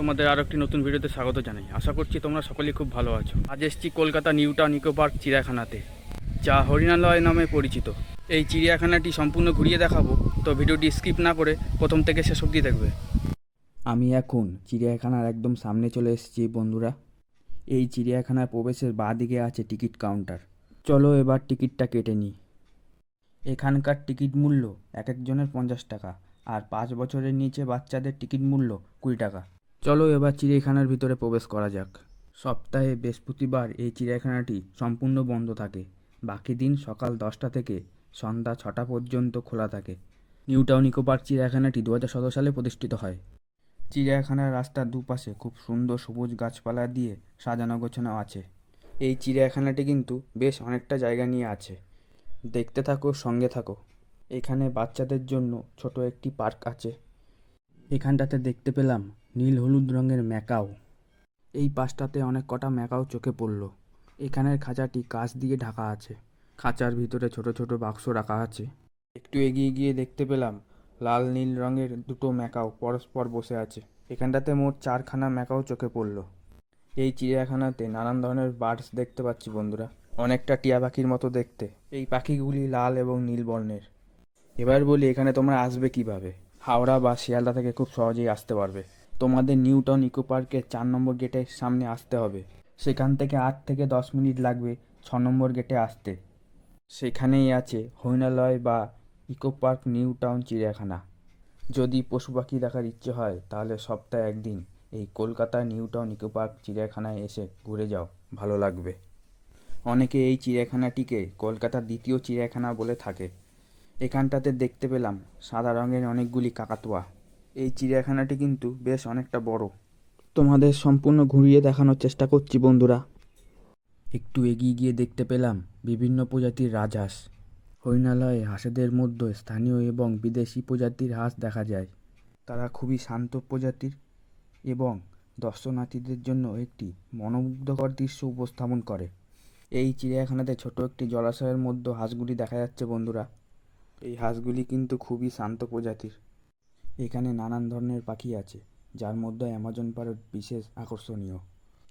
তোমাদের আরও একটি নতুন ভিডিওতে স্বাগত জানাই। আশা করছি তোমরা সকলেই খুব ভালো আছো। আজ এসেছি Kolkata new town eco park চিড়িয়াখানাতে, যা হরিণালয় নামে পরিচিত। এই চিড়িয়াখানাটি সম্পূর্ণ ঘুরিয়ে দেখাবো, তো ভিডিওটি স্কিপ না করে প্রথম থেকে শেষ অবধি দেখবে। আমি এখন চিড়িয়াখানার একদম সামনে চলে এসেছি বন্ধুরা। এই চিড়িয়াখানার প্রবেশের বাঁ দিকে আছে টিকিট কাউন্টার। চলো এবার টিকিটটা কেটে নিই। এখানকার টিকিট মূল্য এক একজনের 50 টাকা, আর 5 বছরের নিচে বাচ্চাদের টিকিট মূল্য 20 টাকা। চলো এবার চিড়িয়াখানার ভিতরে প্রবেশ করা যাক। সপ্তাহে বৃহস্পতিবার এই চিড়িয়াখানাটি সম্পূর্ণ বন্ধ থাকে। বাকি দিন সকাল 10টা থেকে সন্ধ্যা 6টা পর্যন্ত খোলা থাকে। নিউ টাউন ইকো পার্ক চিড়িয়াখানাটি 2017 সালে প্রতিষ্ঠিত হয়। চিড়িয়াখানার রাস্তার দুপাশে খুব সুন্দর সবুজ গাছপালা দিয়ে সাজানো গোছানো আছে। এই চিড়িয়াখানাটি কিন্তু বেশ অনেকটা জায়গা নিয়ে আছে। দেখতে থাকো, সঙ্গে থাকো। এখানে বাচ্চাদের জন্য ছোট একটি পার্ক আছে। এখানটাতে দেখতে পেলাম নীল হলুদ রঙের ম্যাকাও। এই পাশটাতে অনেক কটা ম্যাকাও চোখে পড়ল। এখানের খাঁচাটি কাঁচ দিয়ে ঢাকা আছে। খাঁচার ভিতরে ছোট ছোট বাক্স রাখা আছে। একটু এগিয়ে গিয়ে দেখতে পেলাম লাল নীল রঙের দুটো ম্যাকাও পরস্পর বসে আছে। এখানটাতে মোট 4খানা ম্যাকাও চোখে পড়ল। এই চিড়িয়াখানাতে নানান ধরনের বার্ডস দেখতে পাচ্ছি বন্ধুরা, অনেকটা টিয়া পাখির মতো দেখতে। এই পাখিগুলি লাল এবং নীল বর্ণের। এবার বলি এখানে তোমরা আসবে কিভাবে। হাওড়া বা শিয়ালদা থেকে খুব সহজেই আসতে পারবে। তোমাদের নিউ টাউন ইকো পার্কের 4 নম্বর গেটের সামনে আসতে হবে। সেখান থেকে 8 থেকে 10 মিনিট লাগবে 6 নম্বর গেটে আসতে। সেখানেই আছে হরিণালয় বা ইকো পার্ক নিউ টাউন চিড়িয়াখানা। যদি পশু পাখি দেখার ইচ্ছে হয় তাহলে সপ্তাহে একদিন এই Kolkata new town eco Park চিড়িয়াখানায় এসে ঘুরে যাও, ভালো লাগবে। অনেকে এই চিড়িয়াখানাটিকে কলকাতার দ্বিতীয় চিড়িয়াখানা বলে থাকে। এখানটাতে দেখতে পেলাম সাদা রঙের অনেকগুলি কাকাতুয়া। এই চিড়িয়াখানাটি কিন্তু বেশ অনেকটা বড়। তোমাদের সম্পূর্ণ ঘুরিয়ে দেখানোর চেষ্টা করছি বন্ধুরা। একটু এগিয়ে গিয়ে দেখতে পেলাম বিভিন্ন প্রজাতির রাজহাঁস। হরিণালয়ে হাঁসেদের মধ্যে স্থানীয় এবং বিদেশি প্রজাতির হাঁস দেখা যায়। তারা খুবই শান্ত প্রজাতির এবং দর্শনার্থীদের জন্য একটি মনোমুগ্ধকর দৃশ্য উপস্থাপন করে। এই চিড়িয়াখানাতে ছোট একটি জলাশয়ের মধ্যে হাঁসগুলি দেখা যাচ্ছে বন্ধুরা। এই হাঁসগুলি কিন্তু খুবই শান্ত প্রজাতির। এখানে নানান ধরনের পাখি আছে, যার মধ্যে অ্যামাজন প্যারট বিশেষ আকর্ষণীয়।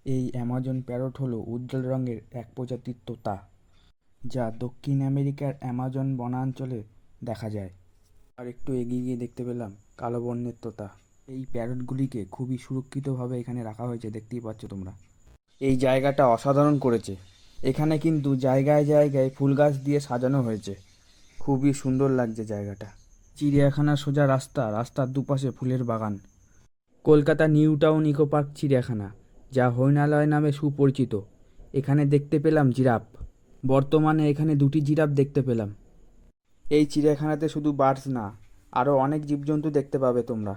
এই অ্যামাজন প্যারট হলো উজ্জ্বল রঙের এক প্রজাতির তোতা, যা দক্ষিণ আমেরিকার অ্যামাজন বনাঞ্চলে দেখা যায়। আর একটু এগিয়ে গিয়ে দেখতে পেলাম কালো বর্ণের তোতা। এই প্যারটগুলিকে খুবই সুরক্ষিতভাবে এখানে রাখা হয়েছে, দেখতেই পাচ্ছ তোমরা। এই জায়গাটা অসাধারণ করেছে। এখানে কিন্তু জায়গায় জায়গায় ফুল গাছ দিয়ে সাজানো হয়েছে। খুবই সুন্দর লাগছে জায়গাটা। চিড়িয়াখানার সোজা রাস্তা, রাস্তার দুপাশে ফুলের বাগান। Kolkata new town eco Park চিড়িয়াখানা, যা হরিণালয় নামে সুপরিচিত। এখানে দেখতে পেলাম জিরাফ। বর্তমানে এখানে 2টি জিরাফ দেখতে পেলাম। এই চিড়িয়াখানাতে শুধু বার্ডস না, আরও অনেক জীবজন্তু দেখতে পাবে তোমরা।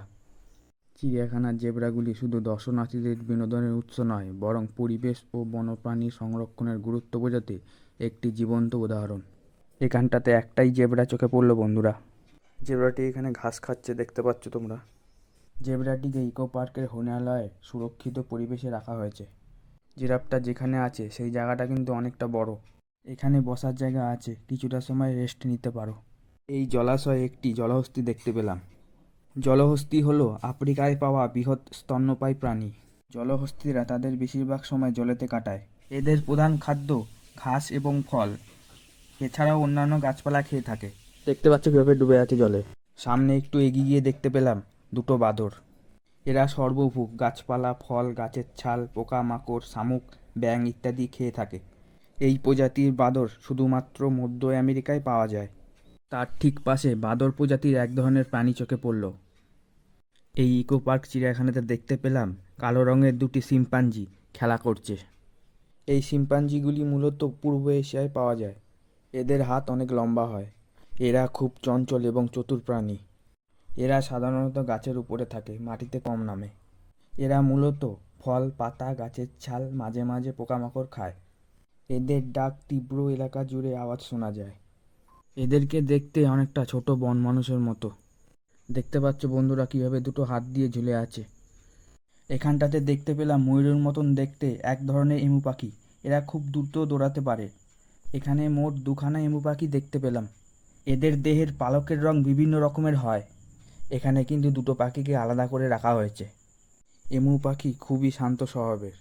চিড়িয়াখানার জেব্রাগুলি শুধু দর্শনার্থীদের বিনোদনের উৎস নয়, বরং পরিবেশ ও বন্যপ্রাণী সংরক্ষণের গুরুত্ব বোঝাতে একটি জীবন্ত উদাহরণ। এখানটাতে একটাই জেব্রা চোখে পড়লো বন্ধুরা। জেব্রাটি এখানে ঘাস খাচ্ছে, দেখতে পাচ্ছ তোমরা। জেব্রাটিকে ইকো পার্কের হরিণালয়ে সুরক্ষিত পরিবেশে রাখা হয়েছে। জিরাফটা যেখানে আছে সেই জায়গাটা কিন্তু অনেকটা বড়। এখানে বসার জায়গা আছে, কিছুটা সময় রেস্ট নিতে পারো। এই জলাশয়ে একটি জলহস্তী দেখতে পেলাম। জলহস্তী হলো আফ্রিকায় পাওয়া বৃহৎ স্তন্যপায়ী প্রাণী। জলহস্তিরা তাদের বেশিরভাগ সময় জলেতে কাটায়। এদের প্রধান খাদ্য ঘাস এবং ফল, এছাড়াও অন্যান্য গাছপালা খেয়ে থাকে। দেখতে পাচ্ছ কিভাবে ডুবে আছে জলে। সামনে একটু এগিয়ে গিয়ে দেখতে পেলাম দুটো বাঁদর। এরা সর্বভুক, গাছপালা, ফল, গাছের ছাল, পোকামাকড়, শামুক, ব্যাঙ ইত্যাদি খেয়ে থাকে। এই প্রজাতির বাঁদর শুধুমাত্র মধ্য আমেরিকায় পাওয়া যায়। তার ঠিক পাশে বাঁদর প্রজাতির এক ধরনের প্রাণী চোখে পড়ল। এই ইকো পার্ক চিড়িয়াখানাতে দেখতে পেলাম কালো রঙের 2টি শিম্পাঞ্জি খেলা করছে। এই শিম্পাঞ্জিগুলি মূলত পূর্ব এশিয়ায় পাওয়া যায়। এদের হাত অনেক লম্বা হয়। এরা খুব চঞ্চল এবং চতুর প্রাণী। এরা সাধারণত গাছের উপরে থাকে, মাটিতে কম নামে। এরা মূলত ফল, পাতা, গাছের ছাল, মাঝে মাঝে পোকামাকড় খায়। এদের ডাক তীব্র এলাকা জুড়ে আওয়াজ শোনা যায়। এদেরকে দেখতে অনেকটা ছোট বন মানুষের মতো। দেখতে পাচ্ছ বন্ধুরা কিভাবে দুটো হাত দিয়ে ঝুলে আছে। এখানটাতে দেখতে পেলাম ময়ূরের মতন দেখতে এক ধরনের এমু পাখি। এরা খুব দ্রুত দৌড়াতে পারে। এখানে মোট 2খানা এমু পাখি দেখতে পেলাম। এদের দেহের পালকের রং বিভিন্ন রকমের হয়। এখানে কিন্তু দুটো পাখিকে আলাদা করে রাখা হয়েছে। এমু পাখি খুবই শান্ত স্বভাবের।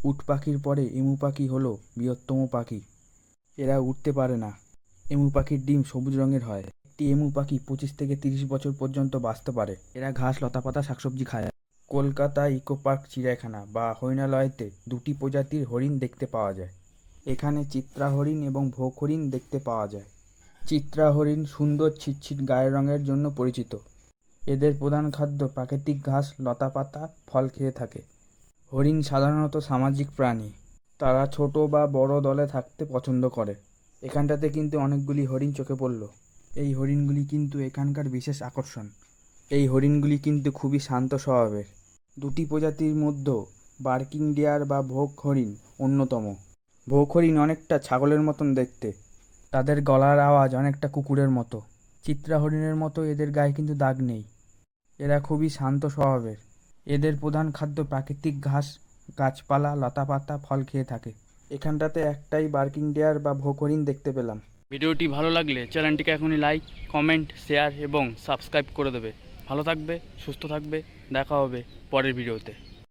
উট পাখির পরে এমু পাখি হলো বৃহত্তম পাখি। এরা উঠতে পারে না। এমু পাখির ডিম সবুজ রঙের হয়। একটি এমু পাখি 25 থেকে 30 বছর পর্যন্ত বাঁচতে পারে। এরা ঘাস, লতাপাতা, শাকসবজি খায়। কলকাতা ইকো পার্ক চিড়িয়াখানা বা হরিণালয়তে দুটি প্রজাতির হরিণ দেখতে পাওয়া যায়। এখানে চিত্রা হরিণ এবং ভোগ হরিণ দেখতে পাওয়া যায়। চিত্রা হরিণ সুন্দর ছিটছিট গায়ের রঙের জন্য পরিচিত। এদের প্রধান খাদ্য প্রাকৃতিক ঘাস, লতাপাতা, ফল খেয়ে থাকে। হরিণ সাধারণত সামাজিক প্রাণী। তারা ছোট বা বড় দলে থাকতে পছন্দ করে। এখানটাতে কিন্তু অনেকগুলি হরিণ চোখে পড়ল। এই হরিণগুলি কিন্তু এখানকার বিশেষ আকর্ষণ। এই হরিণগুলি কিন্তু খুবই শান্ত স্বভাবের। দুটি প্রজাতির মধ্যে বার্কিং ডিয়ার বা ভোগ হরিণ অন্যতম। ভোগ হরিণ অনেকটা ছাগলের মতন দেখতে। তাদের গলার আওয়াজ অনেকটা কুকুরের মতো। চিত্রা হরিণের মতো এদের গায়ে কিন্তু দাগ নেই। এরা খুবই শান্ত স্বভাবের। এদের প্রধান খাদ্য প্রাকৃতিক ঘাস, গাছপালা, লতাপাতা, ফল খেয়ে থাকে। এখানটাতে একটাই বার্কিং ডিয়ার বা ভোগ হরিণ দেখতে পেলাম। ভিডিওটি ভালো লাগলে চ্যানেলটিকে এখনই লাইক, কমেন্ট, শেয়ার এবং সাবস্ক্রাইব করে দেবে। ভালো থাকবে, সুস্থ থাকবে। দেখা হবে পরের ভিডিওতে।